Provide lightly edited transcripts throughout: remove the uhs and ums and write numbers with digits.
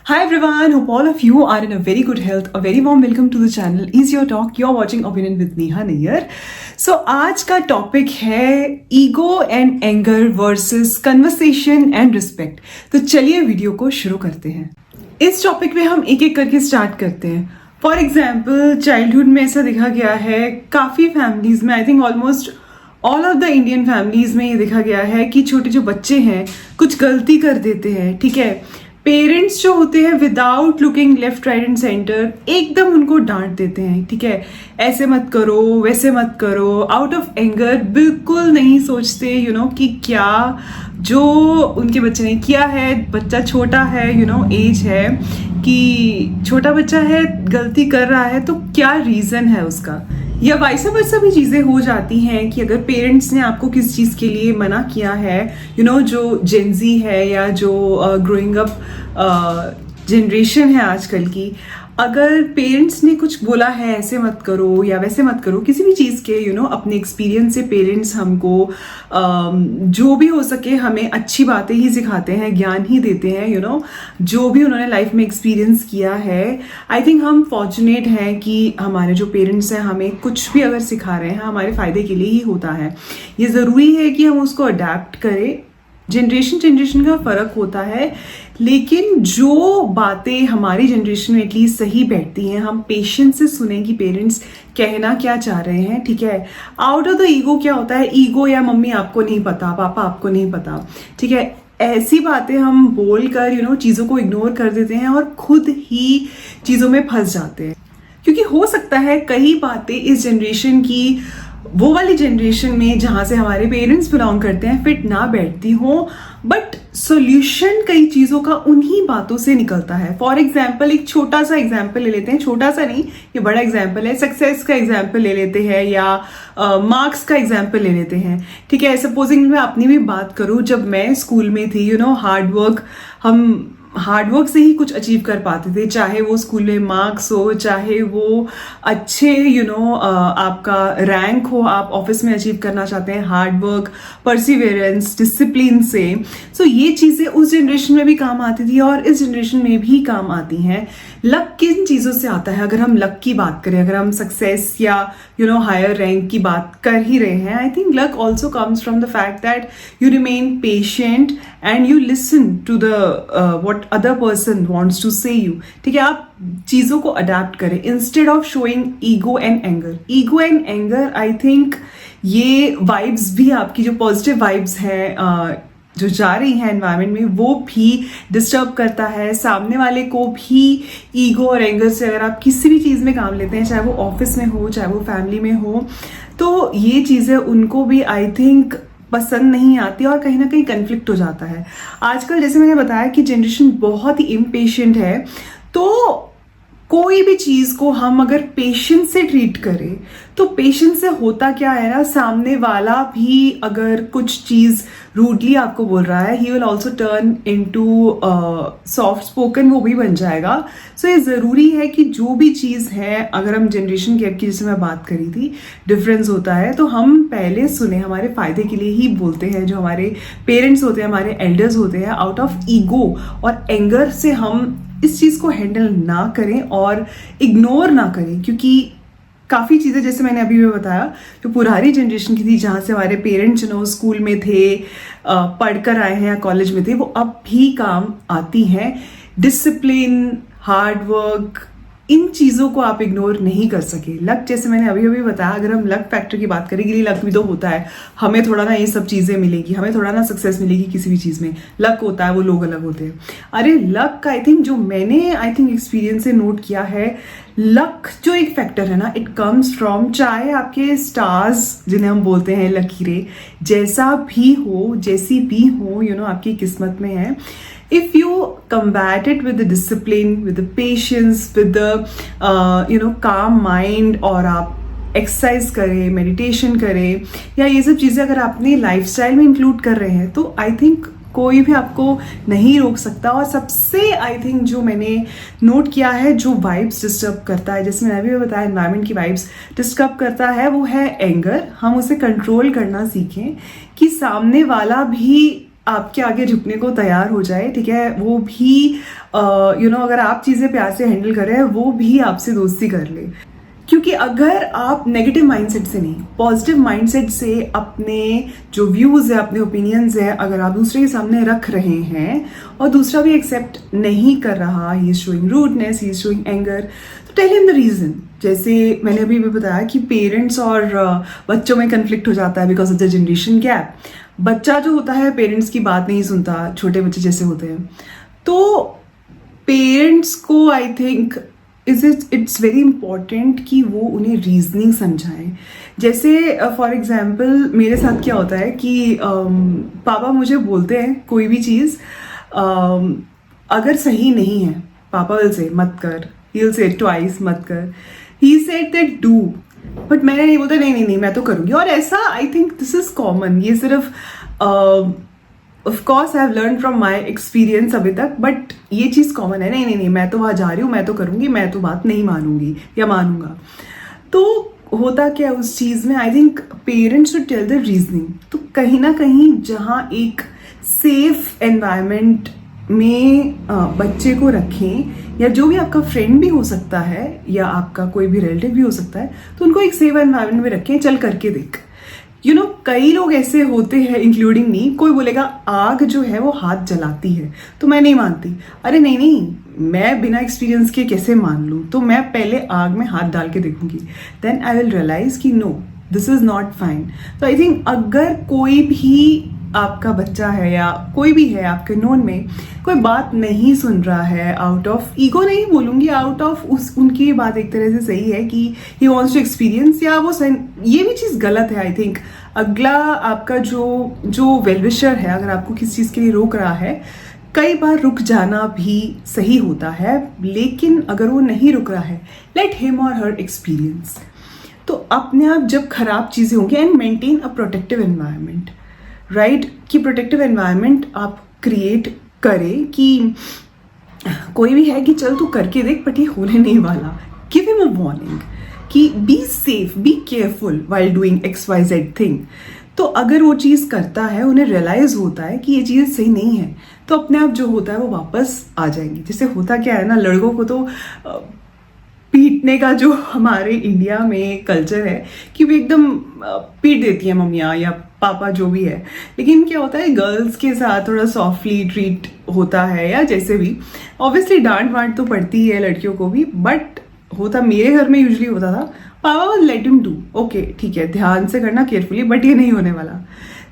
Hi everyone, hope all of you are in a very good health. A very warm welcome to the channel Ease Your Talk. You're watching Opinion with Neha Nayyar. So आज का topic है ego and anger versus conversation and respect. तो चलिए video को शुरू करते हैं. इस टॉपिक में हम एक एक करके स्टार्ट करते हैं. फॉर एग्जाम्पल चाइल्डहुड में ऐसा देखा गया है काफ़ी फैमिलीज में, I think almost all of the Indian families में ये देखा गया है कि छोटे जो बच्चे हैं कुछ गलती कर देते हैं. ठीक है, पेरेंट्स जो होते हैं without looking left right and centre एकदम उनको डांट देते हैं. ठीक है, ऐसे मत करो वैसे मत करो, आउट ऑफ एंगर. बिल्कुल नहीं सोचते कि क्या जो उनके बच्चे ने किया है, बच्चा छोटा है, एज है कि छोटा बच्चा है, गलती कर रहा है, तो क्या रीज़न है उसका. या वाइस वर्सा भी चीज़ें हो जाती हैं कि अगर पेरेंट्स ने आपको किस चीज़ के लिए मना किया है, जो जेनजी है या जो ग्रोइंग अप जनरेशन है आजकल की, अगर पेरेंट्स ने कुछ बोला है ऐसे मत करो या वैसे मत करो, किसी भी चीज़ के अपने एक्सपीरियंस से पेरेंट्स हमको जो भी हो सके हमें अच्छी बातें ही सिखाते हैं, ज्ञान ही देते हैं. जो भी उन्होंने लाइफ में एक्सपीरियंस किया है, आई थिंक हम फॉर्चुनेट हैं कि हमारे जो पेरेंट्स हैं हमें कुछ भी अगर सिखा रहे हैं हमारे फ़ायदे के लिए ही होता है. ये ज़रूरी है कि हम उसको अडेप्ट करें. जनरेशन का फ़र्क होता है, लेकिन जो बातें हमारी जनरेशन में एटलीस्ट सही बैठती हैं, हम पेशेंस से सुने कि पेरेंट्स कहना क्या चाह रहे हैं. ठीक है, आउट ऑफ द ईगो क्या होता है, ईगो या मम्मी आपको नहीं पता, पापा आपको नहीं पता. ठीक है, ऐसी बातें हम बोल कर चीज़ों को इग्नोर कर देते हैं और खुद ही चीज़ों में फंस जाते हैं. क्योंकि हो सकता है कई बातें इस जनरेशन की वो वाली जनरेशन में जहाँ से हमारे पेरेंट्स बिलोंग करते हैं फिट ना बैठती हो, बट सॉल्यूशन कई चीज़ों का उन्हीं बातों से निकलता है. फॉर एग्जाम्पल एक छोटा सा एग्जाम्पल ले लेते हैं, छोटा सा नहीं ये बड़ा एग्जाम्पल है. सक्सेस का एग्जाम्पल ले लेते हैं या मार्क्स का एग्जाम्पल ले लेते हैं. ठीक है, सपोजिंग मैं अपनी भी बात करूँ, जब मैं स्कूल में थी हार्डवर्क से ही कुछ अचीव कर पाते थे, चाहे वो स्कूल में मार्क्स हो, चाहे वो अच्छे आपका रैंक हो, आप ऑफिस में अचीव करना चाहते हैं, हार्डवर्क, परसिवियरेंस, डिसिप्लिन से. सो ये चीज़ें उस जनरेशन में भी काम आती थी और इस जनरेशन में भी काम आती हैं. लक किन चीज़ों से आता है, अगर हम लक की बात करें, अगर हम सक्सेस या हायर रैंक की बात कर ही रहे हैं, I think luck also comes from the fact that you remain patient and you listen to the what other person wants to say you. ठीक है, आप चीज़ों को अडेप्ट करें instead of showing ego and anger. I think ये vibes भी, आपकी जो पॉजिटिव वाइब्स हैं जो जा रही है एनवायरनमेंट में, वो भी डिस्टर्ब करता है. सामने वाले को भी ईगो और एंगर से अगर आप किसी भी चीज़ में काम लेते हैं, चाहे वो ऑफिस में हो, चाहे वो फैमिली में हो, तो ये चीज़ें उनको भी आई थिंक पसंद नहीं आती और कहीं ना कहीं कन्फ्लिक्ट हो जाता है. आजकल जैसे मैंने बताया कि जनरेशन बहुत ही इम्पेशेंट है, तो कोई भी चीज़ को हम अगर पेशेंस से ट्रीट करें तो पेशेंस से होता क्या है ना, सामने वाला भी अगर कुछ चीज़ रूडली आपको बोल रहा है, he will also turn into soft spoken, वो भी बन जाएगा. सो ये ज़रूरी है कि जो भी चीज़ है, अगर हम जनरेशन गैप की जैसे मैं बात करी थी, डिफरेंस होता है, तो हम पहले सुने, हमारे फ़ायदे के लिए ही बोलते हैं. जो हमारे पेरेंट्स होते हैं, हमारे एल्डर्स होते हैं, आउट ऑफ ईगो और एंगर से हम इस चीज़ को हैंडल ना करें और इग्नोर ना करें. क्योंकि काफ़ी चीज़ें जैसे मैंने अभी भी बताया जो पुरानी जनरेशन की थी, जहाँ से हमारे पेरेंट्स स्कूल में थे, पढ़कर आए हैं या कॉलेज में थे, वो अब भी काम आती हैं. डिसिप्लिन, हार्डवर्क, इन चीज़ों को आप इग्नोर नहीं कर सके. लक जैसे मैंने अभी बताया, अगर हम लक फैक्टर की बात करें, लक भी तो होता है, हमें थोड़ा ना ये सब चीज़ें मिलेगी, हमें थोड़ा ना सक्सेस मिलेगी किसी भी चीज़ में. लक होता है, वो लोग अलग होते हैं. अरे लक का आई थिंक जो मैंने एक्सपीरियंस से नोट किया है, लक जो एक फैक्टर है ना, इट कम्स फ्रॉम, चाहे आपके स्टार्स जिन्हें हम बोलते हैं लकीरें, जैसा भी हो, जैसी भी हो, आपकी किस्मत में है, if you combat it with the discipline, with the patience, with the calm mind, और आप एक्सरसाइज करें, मेडिटेशन करें, या ये सब चीज़ें अगर अपने लाइफस्टाइल में इंक्लूड कर रहे हैं, तो आई थिंक कोई भी आपको नहीं रोक सकता. और सबसे आई थिंक जो मैंने नोट किया है, जो वाइब्स डिस्टर्ब करता है, जैसे मैंने अभी बताया एनवायरनमेंट की वाइब्स डिस्टर्ब करता है, वो है एंगर. हम उसे कंट्रोल करना सीखें कि सामने वाला भी आपके आगे झुकने को तैयार हो जाए, ठीक है, वो भी अगर आप चीज़ें प्यार से हैंडल कर रहे हैं, वो भी आपसे दोस्ती कर ले। क्योंकि अगर आप नेगेटिव माइंडसेट से नहीं, पॉजिटिव माइंडसेट से अपने जो व्यूज़ है, अपने ओपिनियंस है, अगर आप दूसरे के सामने रख रहे हैं और दूसरा भी एक्सेप्ट नहीं कर रहा, he is showing rudeness, he is showing anger, तो टेल हिम द रीज़न। जैसे मैंने अभी भी बताया कि पेरेंट्स और बच्चों में कन्फ्लिक्ट हो जाता है because of the generation gap. बच्चा जो होता है पेरेंट्स की बात नहीं सुनता, छोटे बच्चे जैसे होते हैं, तो पेरेंट्स को I think it's very important कि वो उन्हें रीजनिंग समझाएं। जैसे फॉर एग्जाम्पल मेरे साथ क्या होता है कि पापा मुझे बोलते हैं कोई भी चीज़ अगर सही नहीं है, पापा विल से मत कर, ही विल से ट्वाइस मत कर, he said that do, but मैंने नहीं बोलता नहीं नहीं नहीं मैं तो करूँगी। और ऐसा I think this is common, ये सिर्फ of course I have learn from my experience अभी तक, बट ये चीज़ कॉमन है, नहीं नहीं नहीं मैं तो वहाँ जा रही हूँ, मैं तो करूँगी, मैं तो बात नहीं मानूंगी या मानूंगा। तो होता क्या उस चीज़ में, I think parents should tell the reasoning. तो कहीं ना कहीं जहाँ एक सेफ एनवायरनमेंट में बच्चे को रखें, या जो भी आपका फ्रेंड भी हो सकता है या आपका कोई भी रिलेटिव भी हो सकता है, तो उनको एक सेफ एनवायरनमेंट में रखें, चल करके देख। कई लोग ऐसे होते हैं इंक्लूडिंग मी, कोई बोलेगा आग जो है वो हाथ जलाती है, तो मैं नहीं मानती, अरे नहीं नहीं मैं बिना एक्सपीरियंस के कैसे मान लूँ, तो मैं पहले आग में हाथ डाल के देखूंगी, देन आई विल रियलाइज कि no this is not fine. तो आई थिंक अगर कोई भी आपका बच्चा है या कोई भी है आपके नोन में, कोई बात नहीं सुन रहा है, आउट ऑफ ईगो नहीं बोलूंगी, आउट ऑफ उनकी बात एक तरह से सही है कि ही वांट्स टू एक्सपीरियंस, या वो ये भी चीज़ गलत है। आई थिंक अगला आपका जो वेलविशर है, अगर आपको किसी चीज़ के लिए रोक रहा है, कई बार रुक जाना भी सही होता है, लेकिन अगर वो नहीं रुक रहा है, लेट हिम और हर एक्सपीरियंस। तो अपने आप जब खराब चीज़ें होंगी, and maintain a protective environment, right, कि प्रोटेक्टिव एनवायरनमेंट आप क्रिएट करें कि कोई भी है कि चल तू करके देख, बट ये होने नहीं वाला, गिव हिम अ वार्निंग कि be safe, be careful while doing XYZ thing. तो अगर वो चीज़ करता है, उन्हें रियलाइज होता है कि ये चीज़ सही नहीं है, तो अपने आप जो होता है वो वापस आ जाएंगी। जैसे होता क्या है ना, लड़कों को तो पीटने का जो हमारे इंडिया में कल्चर है कि वो एकदम पीट देती है मम्मियाँ या पापा जो भी है, लेकिन क्या होता है गर्ल्स के साथ थोड़ा सॉफ्टली ट्रीट होता है, या जैसे भी ऑब्वियसली डांट वांट तो पड़ती है लड़कियों को भी, बट होता मेरे घर में यूजुअली होता था, पापा would let him do, okay ठीक है ध्यान से करना केयरफुली, बट ये नहीं होने वाला।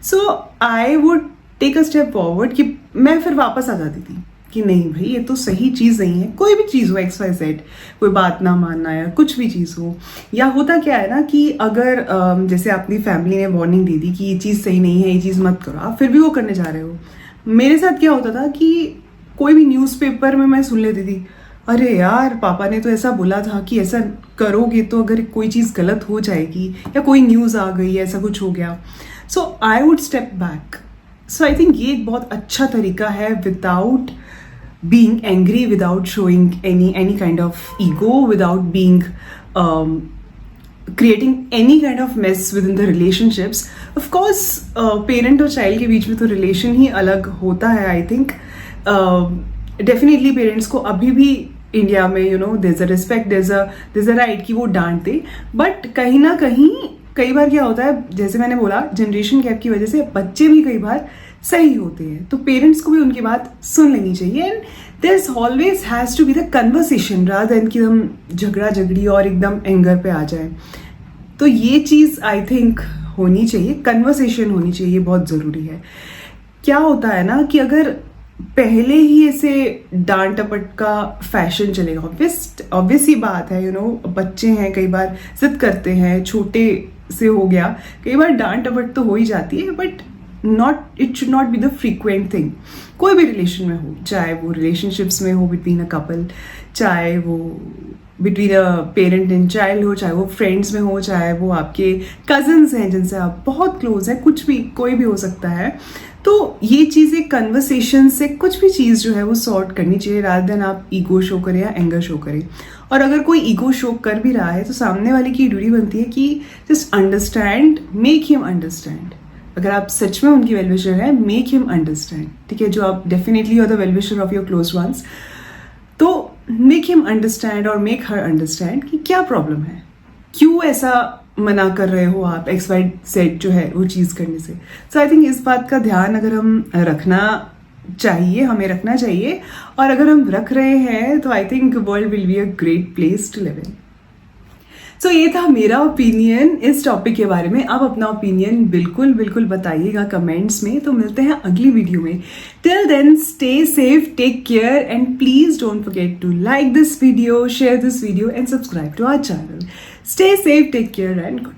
So I would take a step forward कि मैं फिर वापस आ जाती थी कि नहीं भाई ये तो सही चीज़ नहीं है, कोई भी चीज़ हो XYZ, कोई बात ना मानना या कुछ भी चीज़ हो। या होता क्या है ना कि अगर जैसे अपनी फैमिली ने वार्निंग दे दी कि ये चीज़ सही नहीं है, ये चीज़ मत करो, आप फिर भी वो करने जा रहे हो। मेरे साथ क्या होता था कि कोई भी न्यूज़पेपर में मैं सुन लेती थी, अरे यार पापा ने तो ऐसा बोला था कि ऐसा करोगे तो अगर कोई चीज़ गलत हो जाएगी, या कोई न्यूज़ आ गई, ऐसा कुछ हो गया। So I would step back. So I think ये एक बहुत अच्छा तरीका है, without being angry, without showing any kind of ego, without being creating any kind of mess within the relationships. Of course parent और child के बीच में तो relation ही अलग होता है। I think definitely parents को अभी भी इंडिया में there's a respect, there's a right कि वो डांट दे, but कहीं ना कहीं कई बार क्या होता है, जैसे मैंने बोला जनरेशन गैप की वजह से बच्चे भी कई बार सही होते हैं, तो पेरेंट्स को भी उनकी बात सुन लेनी चाहिए। And there always has to be the conversation rather than कि हम झगड़ा झगड़ी और एकदम एंगर पे आ जाए। तो ये चीज़ आई थिंक होनी चाहिए, कन्वर्सेशन होनी चाहिए, बहुत ज़रूरी है। क्या होता है ना कि अगर पहले ही ऐसे डांट टपट का फैशन चलेगा, ऑब्वियस ही बात है, बच्चे हैं, कई बार जिद करते हैं, छोटे से हो गया, कई बार डांट टपट तो हो ही जाती है, but it should not be the frequent thing. कोई भी रिलेशन में हो, चाहे वो रिलेशनशिप्स में हो बिटवीन अ कपल, चाहे वो between a parent and child हो, चाहे वो फ्रेंड्स में हो, चाहे वो आपके कजन्स हैं जिनसे आप बहुत क्लोज हैं, कुछ भी कोई भी हो सकता है। तो ये चीज़ें कन्वर्सेशन से कुछ भी चीज़ जो है वो सॉर्ट करनी चाहिए, रादर देन आप ईगो शो करें या एंगर शो करें। और अगर कोई ईगो शो कर भी रहा है तो सामने वाले की ड्यूटी बनती है कि just understand, make him understand, अगर आप सच में उनकी वेल विशर हैं, मेक हिम अंडरस्टैंड, ठीक है, जो आप definitely are the well wisher of your close ones, तो मेक हिम अंडरस्टैंड और मेक हर अंडरस्टैंड कि क्या प्रॉब्लम है, क्यों ऐसा मना कर रहे हो आप एक्स वाई सेड जो है वो चीज़ करने से। सो आई थिंक इस बात का ध्यान अगर हम रखना चाहिए, हमें रखना चाहिए, और अगर हम रख रहे हैं तो I think world will be a great place to live in. So ये था मेरा ओपिनियन इस टॉपिक के बारे में। आप अपना ओपिनियन बिल्कुल बिल्कुल बताइएगा कमेंट्स में। तो मिलते हैं अगली वीडियो में। Till then stay safe, take care, and please don't forget to like this video, share this video, and subscribe to our channel. Stay safe, take care, and good